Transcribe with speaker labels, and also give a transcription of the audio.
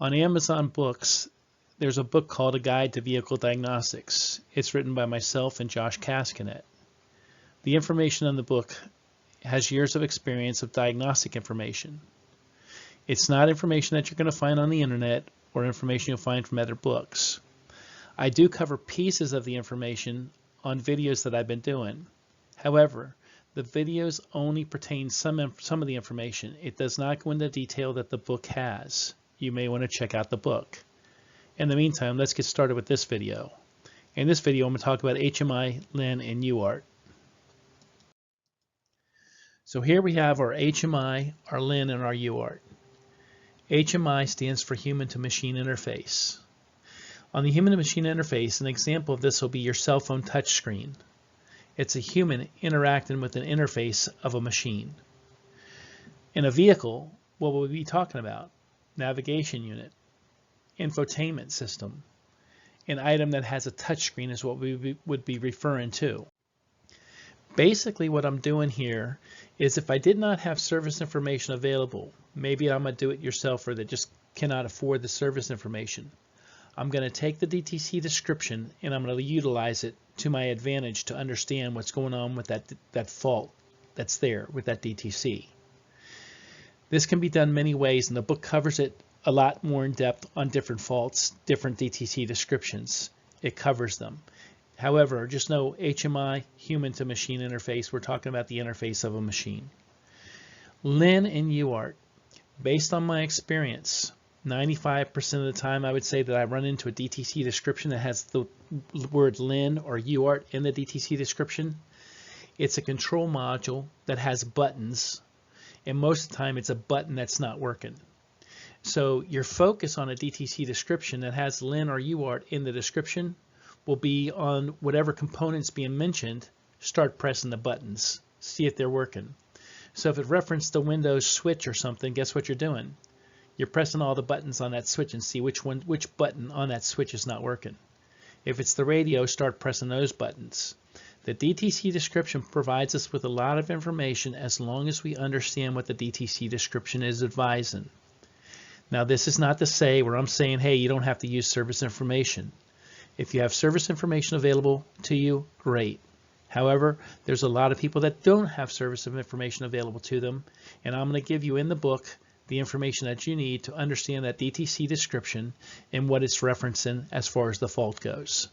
Speaker 1: On Amazon Books, there's a book called A Guide to Vehicle Diagnostics. It's written by myself and Josh Kaskanet. The information on the book has years of experience of diagnostic information. It's not information that you're going to find on the internet or information you'll find from other books. I do cover pieces of the information on videos that I've been doing. However, the videos only pertain some of the information. It does not go into detail that the book has. You may want to check out the book. In the meantime, let's get started with this video. In this video, I'm going to talk about HMI, LIN, and UART. So here we have our HMI, our LIN, and our UART. HMI stands for Human to Machine Interface. On the human to machine interface, an example of this will be your cell phone touchscreen. It's a human interacting with an interface of a machine. In a vehicle, what will we be talking about? Navigation unit, infotainment system. An item that has a touchscreen is what we would be referring to. Basically what I'm doing here is if I did not have service information available, maybe I'm a do-it-yourselfer that just cannot afford the service information, I'm going to take the DTC description and I'm going to utilize it to my advantage to understand what's going on with that fault that's there with that DTC. This can be done many ways, and the book covers it a lot more in depth on different faults, different DTC descriptions. It covers them. However, just know HMI, human to machine interface, we're talking about the interface of a machine. LIN and UART, based on my experience, 95% of the time I would say that I run into a DTC description that has the word LIN or UART in the DTC description. It's a control module that has buttons, and most of the time it's a button that's not working. So your focus on a DTC description that has LIN or UART in the description will be on whatever components being mentioned. Start pressing the buttons, see if they're working. So if it referenced the Windows switch or something, guess what you're doing? You're pressing all the buttons on that switch and see which button on that switch is not working. If it's the radio, start pressing those buttons. The DTC description provides us with a lot of information as long as we understand what the DTC description is advising. Now, this is not to say where I'm saying, hey, you don't have to use service information. If you have service information available to you, great. However, there's a lot of people that don't have service information available to them, and I'm going to give you in the book the information that you need to understand that DTC description and what it's referencing as far as the fault goes.